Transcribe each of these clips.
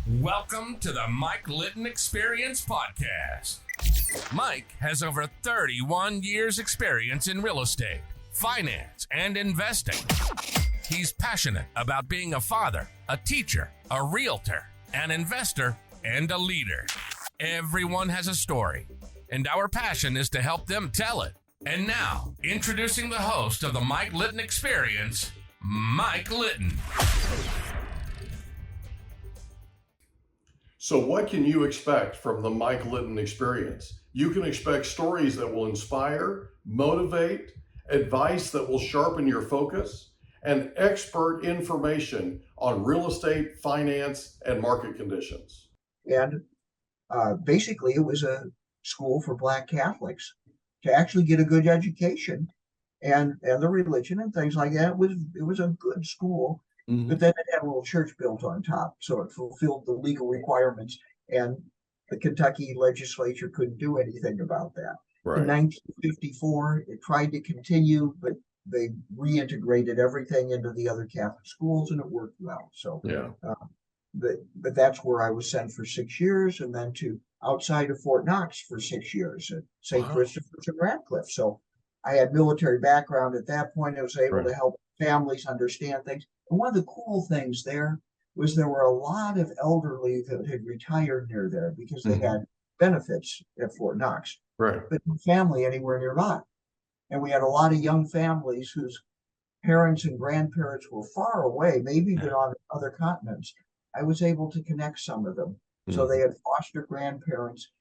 Welcome to the Mike Litton Experience Podcast. Mike has over 31 years experience in real estate, finance, and investing. He's passionate about being a father, a teacher, a realtor, an investor, and a leader. Everyone has a story, and our passion is to help them tell it. And now, introducing the host of the Mike Litton Experience, Mike Litton. So what can you expect from the Mike Litton Experience? You can expect stories that will inspire, motivate, advice that will sharpen your focus, and expert information on real estate, finance, and market conditions. And basically, it was a school for Black Catholics to actually get a good education and the religion and things like that. It was a good school. Mm-hmm. But then it had a little church built on top, so it fulfilled the legal requirements, and the Kentucky legislature couldn't do anything about that. Right. In 1954, it tried to continue, but they reintegrated everything into the other Catholic schools, and it worked well. So, yeah. But that's where I was sent for 6 years, and then to outside of Fort Knox for 6 years at St. Christopher's and Radcliffe. So I had military background at that point. I was able to help families understand things. And one of the cool things there was there were a lot of elderly that had retired near there because they had benefits at Fort Knox, but no family anywhere nearby. And we had a lot of young families whose parents and grandparents were far away, maybe even on other continents. I was able to connect some of them. So they had foster grandparents.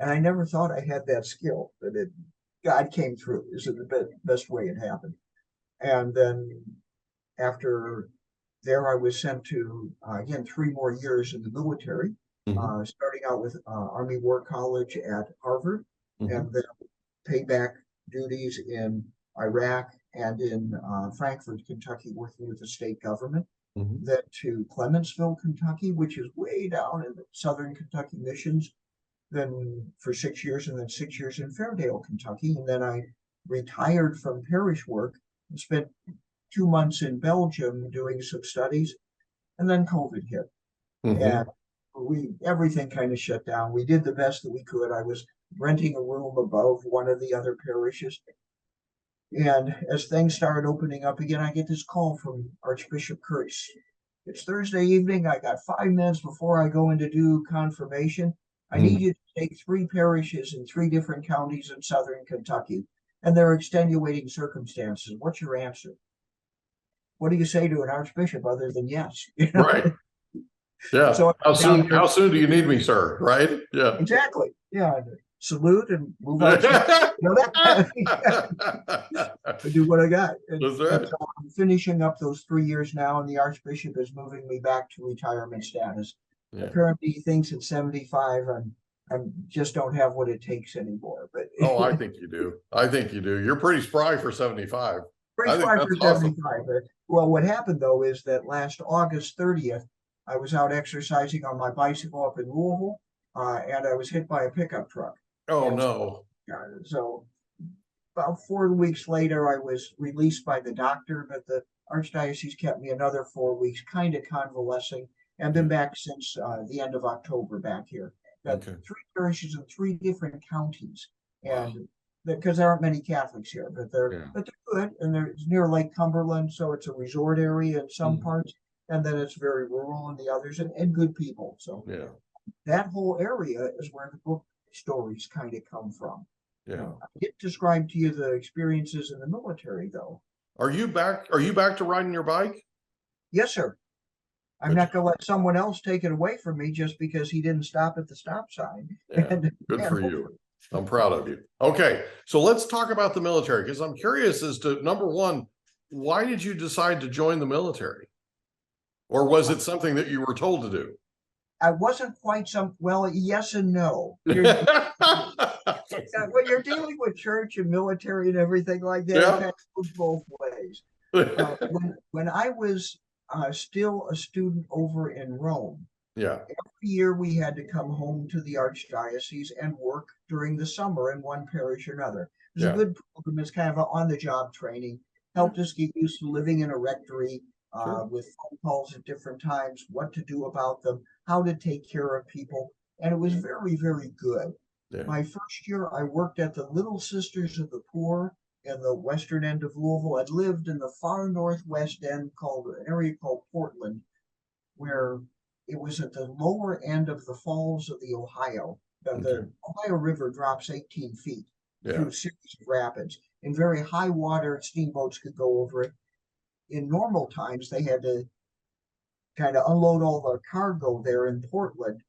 And I never thought I had that skill, but God came through. This is the best way it happened. And then after there, I was sent to, again, 3 more years in the military, starting out with Army War College at Harvard, and then payback duties in Iraq and in Frankfort, Kentucky, working with the state government. Then to Clemensville, Kentucky, which is way down in the southern Kentucky missions, then for 6 years, and then 6 years in Fairdale, Kentucky. And then I retired from parish work and spent 2 months in Belgium doing some studies, and then COVID hit, and everything kind of shut down. We did the best that we could. I was renting a room above one of the other parishes, and as things started opening up again, I get this call from Archbishop Kurtz. It's Thursday evening. I got 5 minutes before I go in to do confirmation. I need you to take 3 parishes in 3 different counties in southern Kentucky, and there are extenuating circumstances. What's your answer? What do you say to an archbishop other than yes? You know? Right. Yeah. So how soon do you need me, sir? Right. Yeah. Exactly. Yeah. Salute and move on. I do what I got. And so I'm finishing up those 3 years now, and the archbishop is moving me back to retirement status. Yeah. Apparently, he thinks at 75, I just don't have what it takes anymore. But I think you do. I think you do. You're pretty spry for 75. Pretty spry for 75. Awesome. Well, what happened though is that last August 30th, I was out exercising on my bicycle up in Louisville, and I was hit by a pickup truck. Oh, no. So about 4 weeks later, I was released by the doctor, but the archdiocese kept me another 4 weeks, kind of convalescing, and been back since the end of October back here. Got 3 parishes in 3 different counties, and because there aren't many Catholics here, but they're good, and it's near Lake Cumberland, so it's a resort area in some parts, and then it's very rural in the others, and good people. So that whole area is where the book stories kind of come from. I didn't describe to you the experiences in the military, though. Are you back to riding your bike? Yes, sir. I'm not going to let someone else take it away from me just because he didn't stop at the stop sign. Yeah, good for you. I'm proud of you. Okay, so let's talk about the military, because I'm curious as to, number one, why did you decide to join the military? Or was it something that you were told to do? I wasn't quite well, yes and no. When you're dealing with church and military and everything like that, it goes both ways. When I was still a student over in Rome, every year we had to come home to the archdiocese and work during the summer in one parish or another. It was a good program. It's kind of on-the-job training. Helped us get used to living in a rectory, Sure. with phone calls at different times, what to do about them, how to take care of people. And it was very, very good. Yeah. My first year, I worked at the Little Sisters of the Poor in the western end of Louisville. I'd lived in the far northwest end called an area called Portland, where it was at the lower end of the falls of the Ohio. The Ohio River drops 18 feet through Yeah. a series of rapids. In very high water, steamboats could go over it. In normal times, they had to kind of unload all their cargo there in Portland,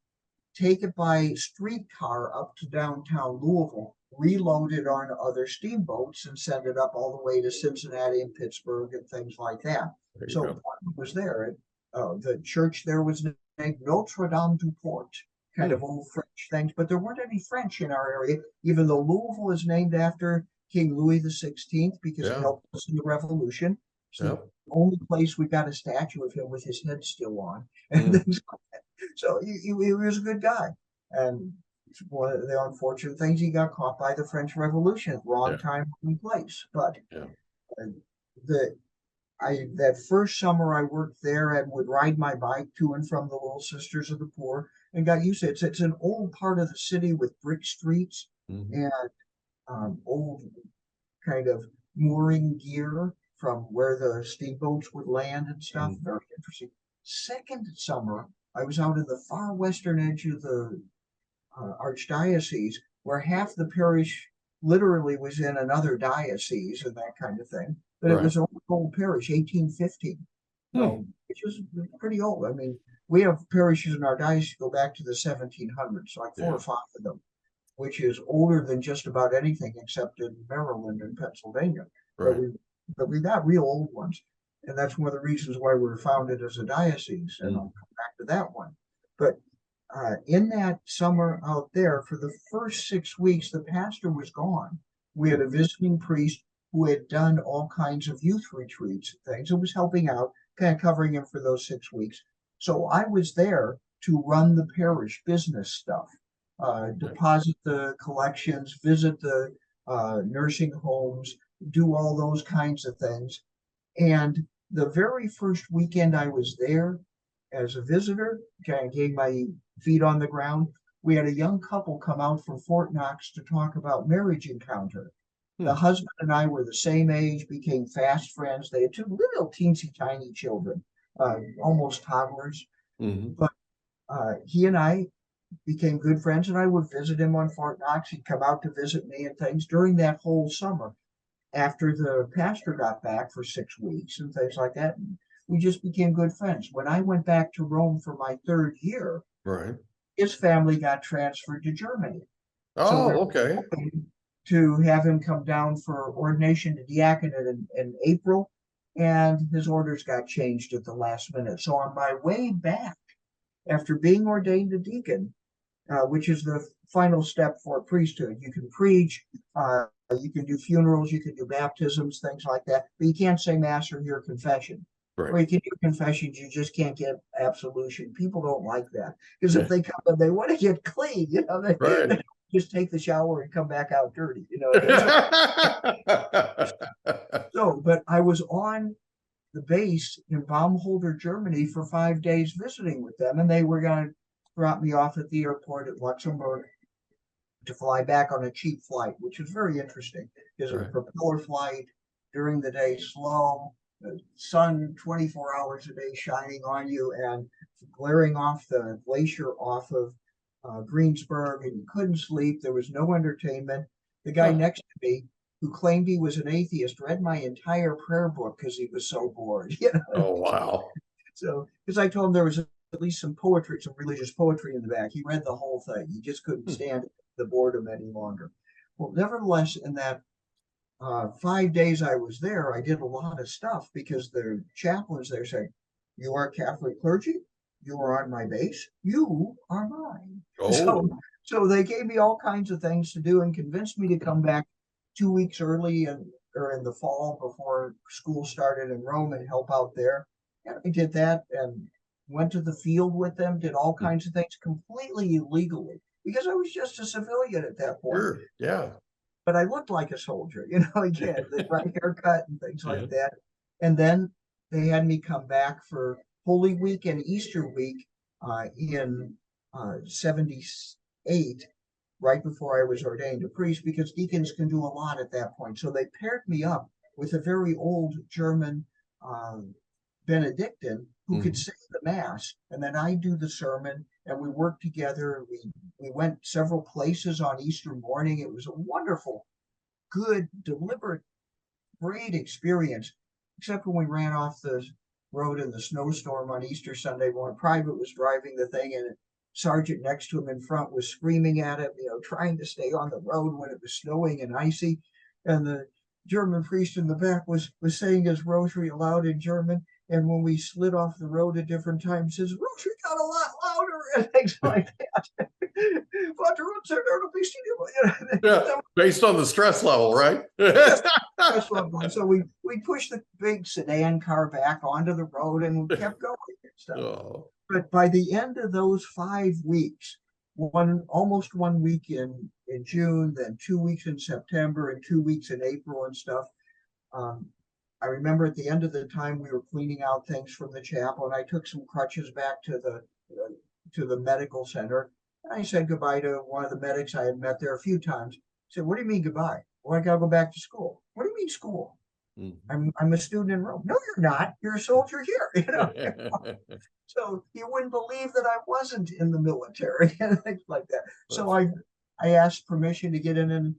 take it by streetcar up to downtown Louisville, reload it on other steamboats, and send it up all the way to Cincinnati and Pittsburgh and things like that. There you So go. Portland was there. The church there was named Notre Dame du Port, kind of old French things, but there weren't any French in our area, even though Louisville is named after King Louis XVI because he helped us in the Revolution. So the only place we got a statue of him with his head still on, and things like that. So he was a good guy. And one of the unfortunate things, he got caught by the French Revolution, wrong time, wrong place. But that first summer I worked there and would ride my bike to and from the Little Sisters of the Poor and got used to it. It's an old part of the city with brick streets and old kind of mooring gear from where the steamboats would land and stuff. Very interesting. Second summer, I was out in the far western edge of the archdiocese, where half the parish literally was in another diocese and that kind of thing. But it was an old parish, 1815, which is pretty old. I mean, we have parishes in our diocese go back to the 1700s, like 4 or 5 of them, which is older than just about anything except in Maryland and Pennsylvania. But we got real old ones. And that's one of the reasons why we were founded as a diocese. And I'll come back to that one. But in that summer out there, for the first 6 weeks, the pastor was gone. We had a visiting priest who had done all kinds of youth retreats and things and was helping out, kind of covering him for those 6 weeks. So I was there to run the parish business stuff, deposit the collections, visit the nursing homes, do all those kinds of things. And the very first weekend I was there as a visitor, kind of getting my feet on the ground, we had a young couple come out from Fort Knox to talk about marriage encounter. The husband and I were the same age, became fast friends. They had 2 little teensy tiny children, almost toddlers. But he and I became good friends, and I would visit him on Fort Knox. He'd come out to visit me and things during that whole summer. After the pastor got back for 6 weeks and things like that, we just became good friends. When I went back to Rome for my 3rd year, his family got transferred to Germany. To have him come down for ordination to diaconate in April, and his orders got changed at the last minute. So on my way back, after being ordained a deacon, which is the final step for priesthood, you can preach, you can do funerals, you can do baptisms, things like that, but you can't say mass or hear confession. Or you can do confessions, you just can't get absolution. People don't like that because if they come and they want to get clean, they just take the shower and come back out dirty, So, but I was on the base in Baumholder, Germany for 5 days visiting with them, and they were going to drop me off at the airport at Luxembourg to fly back on a cheap flight, which was very interesting because it was a propeller flight during the day, slow, the sun 24 hours a day shining on you and glaring off the glacier off of Greensburg, and you couldn't sleep. There was no entertainment. The guy next to me, who claimed he was an atheist, read my entire prayer book because he was so bored. Oh, wow. So, because I told him there was at least some poetry, some religious poetry in the back. He read the whole thing. He just couldn't stand the boredom any longer. Well, nevertheless, in that 5 days I was there, I did a lot of stuff because the chaplains there say, "You are Catholic clergy, you are on my base, you are mine." So they gave me all kinds of things to do and convinced me to come back 2 weeks early or in the fall before school started in Rome and help out there. And I did that and went to the field with them, did all kinds of things completely illegally because I was just a civilian at that point. But I looked like a soldier, again, the right haircut and things like that. And then they had me come back for Holy Week and Easter Week in 78, right before I was ordained a priest, because deacons can do a lot at that point. So they paired me up with a very old German Benedictine who could say the Mass, and then I do the sermon, and we worked together. We went several places on Easter morning. It was a wonderful, good, deliberate, great experience, except when we ran off the road in the snowstorm on Easter Sunday morning. Private was driving the thing, and a sergeant next to him in front was screaming at him, trying to stay on the road when it was snowing and icy. And the German priest in the back was saying his rosary aloud in German. And when we slid off the road at different times, his rosary got a lot louder and things like that. Yeah, based on the stress level, right? So we pushed the big sedan car back onto the road and we kept going and stuff. Oh. But by the end of those 5 weeks, almost 1 week in June, then 2 weeks in September and 2 weeks in April and stuff, I remember at the end of the time we were cleaning out things from the chapel, and I took some crutches back to the medical center. And I said goodbye to one of the medics I had met there a few times. I said, "What do you mean goodbye?" "Well, I gotta go back to school." "What do you mean school?" I'm a student in Rome." "No, you're not. You're a soldier here." So you wouldn't believe that I wasn't in the military and things like that. So I asked permission to get in, and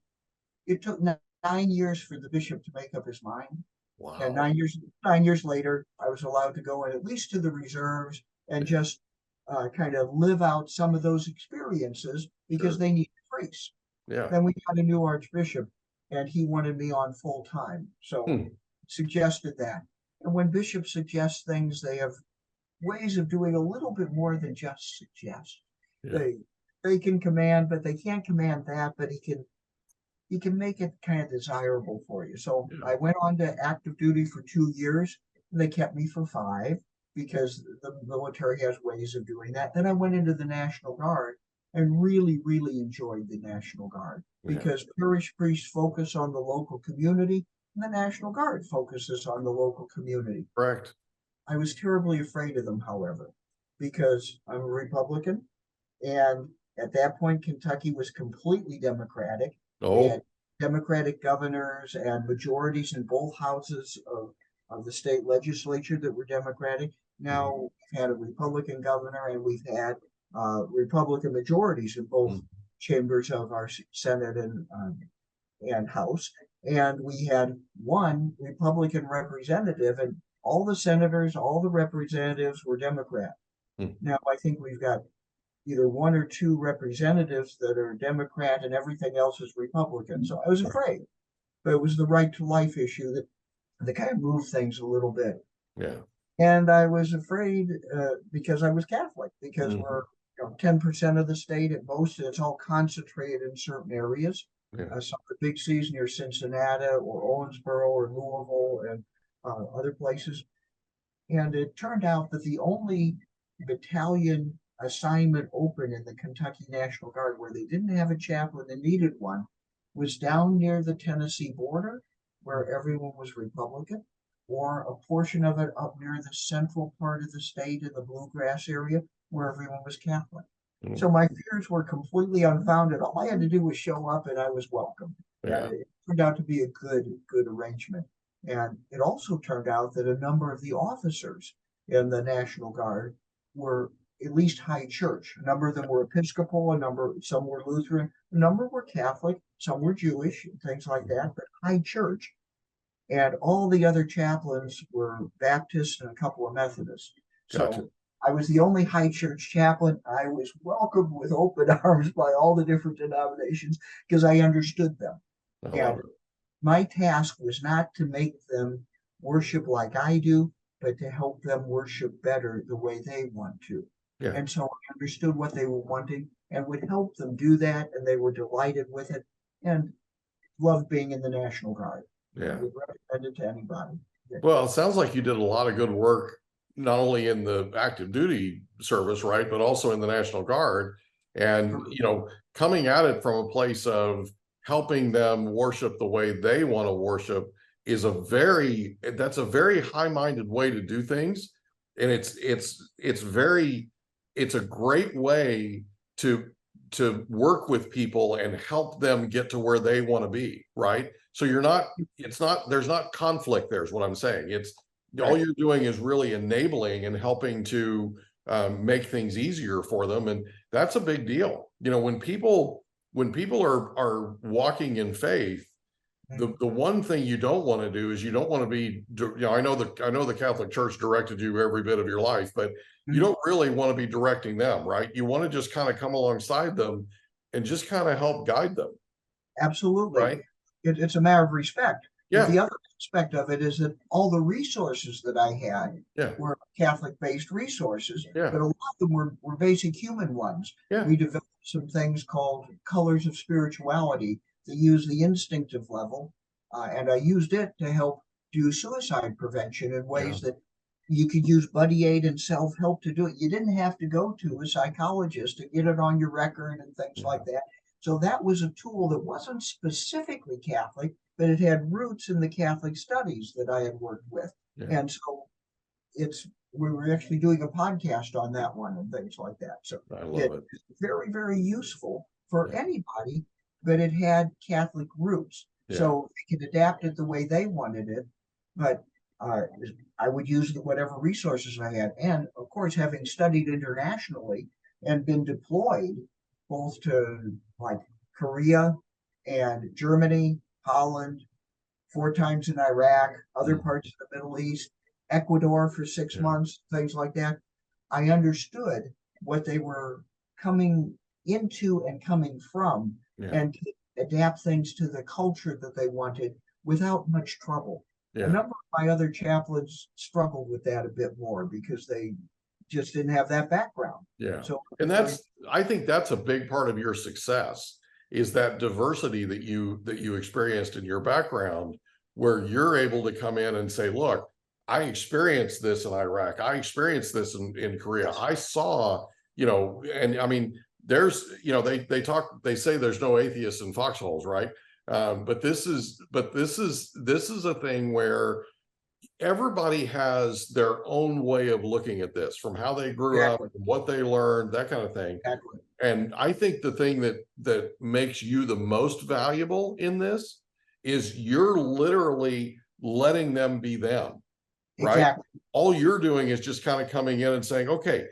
it took 9 years for the bishop to make up his mind. Wow. And 9 years later, I was allowed to go in at least to the reserves and just kind of live out some of those experiences because they needed priests. Yeah. Then we got a new archbishop, and he wanted me on full time. So suggested that. And when bishops suggest things, they have ways of doing a little bit more than just suggest. Yeah. They can command, but they can't command that, but he can make it kind of desirable for you. So I went on to active duty for 2 years, and they kept me for 5 because the military has ways of doing that. Then I went into the National Guard and really, really enjoyed the National Guard because parish priests focus on the local community, and the National Guard focuses on the local community. Correct. I was terribly afraid of them, however, because I'm a Republican, and at that point, Kentucky was completely Democratic. Oh. Had Democratic governors and majorities in both houses of the state legislature that were Democratic. Now we've had a Republican governor, and we've had Republican majorities in both chambers of our Senate and House. And we had one Republican representative, and all the senators, all the representatives were Democrat. Now I think we've got either 1 or 2 representatives that are Democrat and everything else is Republican. So I was afraid, but it was the right to life issue that kind of moved things a little bit. Yeah. And I was afraid because I was Catholic, because we're 10% of the state at most, and it's all concentrated in certain areas. Some of the big cities near Cincinnati or Owensboro or Louisville and other places. And it turned out that the only battalion assignment open in the Kentucky National Guard where they didn't have a chaplain and needed one was down near the Tennessee border, where everyone was Republican, or a portion of it up near the central part of the state in the Bluegrass area, where everyone was Catholic. So my fears were completely unfounded. All I had to do was show up, and I was welcome. And it turned out to be a good arrangement. And it also turned out that a number of the officers in the National Guard were at least high church. A number of them were Episcopal, some were Lutheran, a number were Catholic, some were Jewish, and things like that, but high church. And all the other chaplains were Baptist and a couple of Methodists. Gotcha. So I was the only high church chaplain. I was welcomed with open arms by all the different denominations because I understood them. And my task was not to make them worship like I do, but to help them worship better the way they want to. Yeah. And so I understood what they were wanting and would help them do that, and they were delighted with it and loved being in the National Guard. Yeah. Would recommend it to anybody. Well, it sounds like you did a lot of good work, not only in the active duty service, right, but also in the National Guard. And, coming at it from a place of helping them worship the way they want to worship is that's a very high-minded way to do things. And it's a great way to work with people and help them get to where they want to be, right? So there's not conflict there is what I'm saying. It's all you're doing is really enabling and helping to make things easier for them. And that's a big deal. You know, when people are walking in faith, the one thing you don't want to do is you don't want to be, you know, I know the Catholic Church directed you every bit of your life, but you don't really want to be directing them, right? You want to just kind of come alongside them and just kind of help guide them. Absolutely. Right. It's a matter of respect. Yeah. But the other aspect of it is that all the resources that I had were Catholic-based resources, but a lot of them were basic human ones. We developed some things called colors of spirituality that use the instinctive level, and I used it to help do suicide prevention in ways that you could use buddy aid and self-help to do it. You didn't have to go to a psychologist to get it on your record and things like that. So that was a tool that wasn't specifically Catholic, but it had roots in the Catholic studies that I had worked with. And so we were actually doing a podcast on that one and things like that. So I love it. It's very, very useful for anybody, but it had Catholic roots. So they could adapt it the way they wanted it. But I would use whatever resources I had. And of course, having studied internationally and been deployed both to like Korea and Germany, Holland, 4 times in Iraq, other parts of the Middle East, Ecuador for 6 months, things like that. I understood what they were coming into and coming from and to adapt things to the culture that they wanted without much trouble. A number of my other chaplains struggled with that a bit more because they just didn't have that background. So, and I think that's a big part of your success is that diversity that you experienced in your background, where you're able to come in and say, look, I experienced this in Iraq. I experienced this in Korea. I saw, you know, and I mean, there's, you know, they say there's no atheists in foxholes, right? But this is a thing where everybody has their own way of looking at this, from how they grew up, what they learned, that kind of thing. And I think the thing that makes you the most valuable in this is you're literally letting them be them, right? All you're doing is just kind of coming in and saying, okay,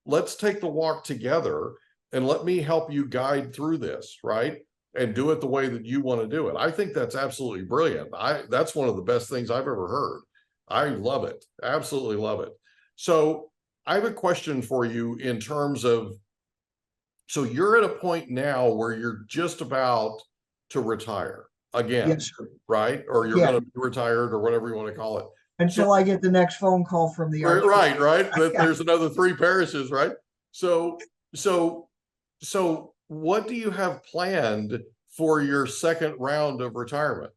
let's take the walk together and let me help you guide through this, right? And do it the way that you want to do it. I think that's absolutely brilliant. That's one of the best things I've ever heard. I love it. Absolutely love it. So I have a question for you in terms of, so you're at a point now where you're just about to retire again, right? Or you're going to be retired or whatever you want to call it. Until I get the next phone call from the right. There's another 3 parishes, right? So what do you have planned for your second round of retirement?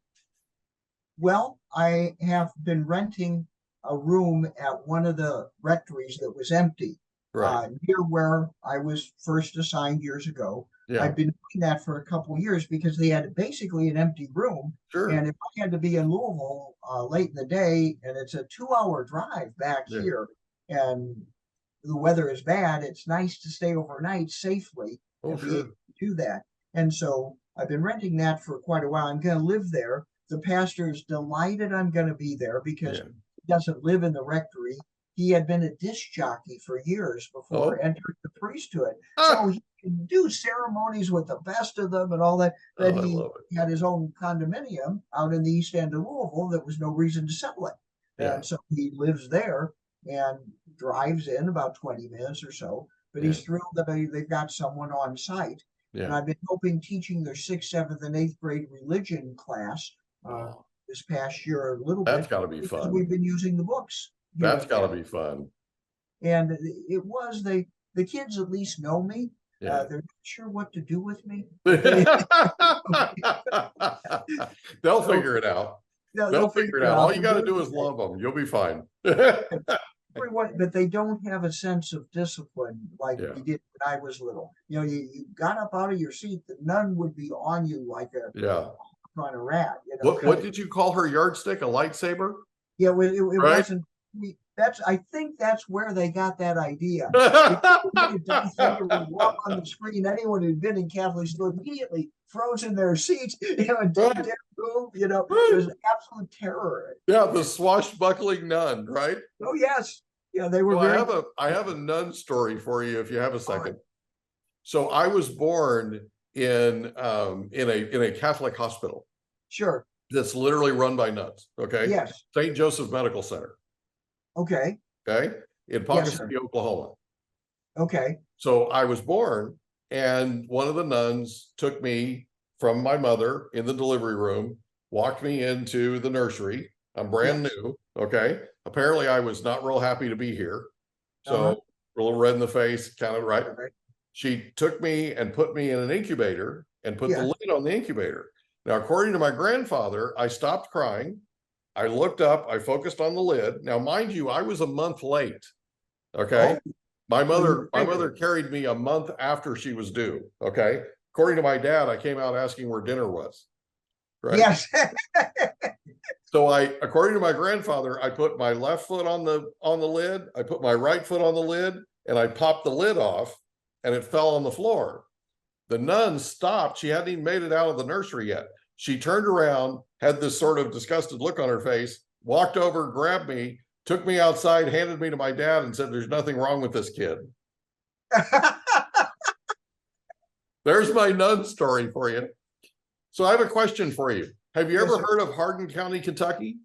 Well, I have been renting a room at one of the rectories that was empty, near where I was first assigned years ago. I've been doing that for a couple of years because they had basically an empty room. And if I had to be in Louisville late in the day, and it's a 2-hour drive back here, and the weather is bad, it's nice to stay overnight safely and be able to do that. And so I've been renting that for quite a while. I'm going to live there. The pastor is delighted I'm going to be there because he doesn't live in the rectory. He had been a disc jockey for years before entering the priesthood. So he can do ceremonies with the best of them and all that. But he had his own condominium out in the east end of Louisville that was no reason to sell it. And so he lives there and drives in about 20 minutes or so. But he's thrilled that they've got someone on site. And I've been teaching their 6th, 7th, and 8th grade religion class this past year a little bit. That's got to be fun. We've been using the books. That's got to be fun. And it was, the kids at least know me. They're not sure what to do with me. They'll figure it out. They'll figure it out. All you got to do is love them. You'll be fine. But they don't have a sense of discipline like we did when I was little. You know, you got up out of your seat, that none would be on you like a on a rat. You know, What did you call her yardstick? A lightsaber? Yeah, it Right? wasn't. I think that's where they got that idea. Darth Vader would walk on the screen. Anyone who'd been in Catholic school immediately froze in their seats. You know, and didn't dare move. You know, there's absolute terror. Yeah, the swashbuckling nun, right? Oh yes, yeah, they were. Well, I have a nun story for you if you have a second. So I was born in a Catholic hospital. Sure. That's literally run by nuns. Okay. Yes. St. Joseph Medical Center. Okay. Okay. In Ponca City, Oklahoma. Okay. So I was born, and one of the nuns took me from my mother in the delivery room, walked me into the nursery. I'm brand new. Okay. Apparently I was not real happy to be here. So a little red in the face, kind of right. She took me and put me in an incubator and put the lid on the incubator. Now, according to my grandfather, I stopped crying. I looked up, I focused on the lid. Now, mind you, I was a month late. Okay. My mother carried me a month after she was due. Okay. According to my dad, I came out asking where dinner was. Right. Yes. So according to my grandfather, I put my left foot on the lid, I put my right foot on the lid, and I popped the lid off, and it fell on the floor. The nun stopped. She hadn't even made it out of the nursery yet. She turned around, had this sort of disgusted look on her face, walked over, grabbed me, took me outside, handed me to my dad, and said, "There's nothing wrong with this kid." There's my nun story for you. So I have a question for you. Have you ever heard of Hardin County, Kentucky?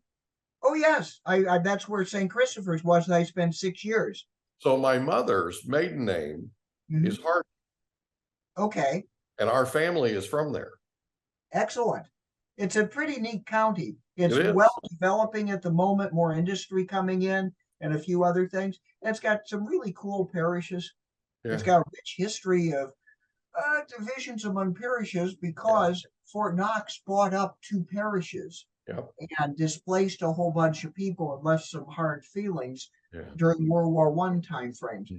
Oh, yes. I that's where St. Christopher's was, and I spent 6 years. So my mother's maiden name is Hardin. Okay. And our family is from there. Excellent. It's a pretty neat county. It's well developing at the moment, more industry coming in and a few other things. And it's got some really cool parishes. Yeah. It's got a rich history of divisions among parishes because Fort Knox bought up 2 parishes and displaced a whole bunch of people and left some hard feelings during World War I time frames.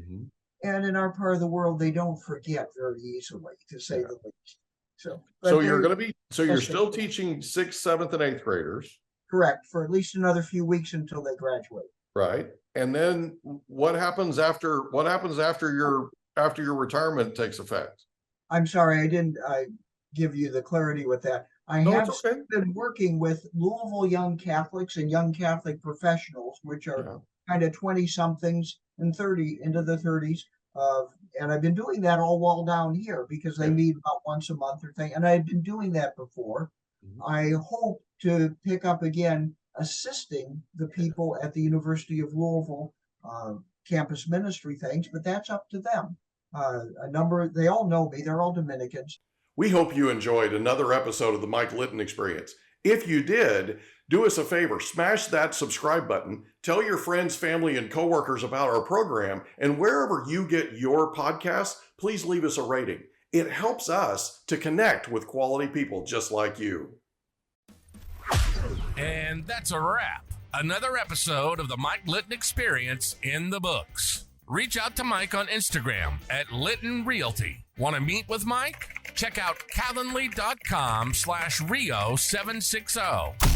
And in our part of the world, they don't forget very easily, to say the least. So you're still teaching 6th, 7th, and 8th graders. Correct, for at least another few weeks until they graduate. Right. And then what happens after your retirement takes effect? I'm sorry, I didn't give you the clarity with that. I have been working with Louisville young Catholics and young Catholic professionals, which are kind of 20-somethings and 30 into the 30s. And I've been doing that all while down here because they meet about once a month or thing. And I've been doing that before. I hope to pick up again assisting the people at the University of Louisville campus ministry things, but that's up to them. They all know me. They're all Dominicans. We hope you enjoyed another episode of the Mike Litton Experience. If you did, do us a favor, smash that subscribe button, tell your friends, family, and coworkers about our program, and wherever you get your podcasts, please leave us a rating. It helps us to connect with quality people just like you. And that's a wrap. Another episode of the Mike Litton Experience in the books. Reach out to Mike on Instagram at Litton Realty. Want to meet with Mike? Check out calendly.com/Rio760.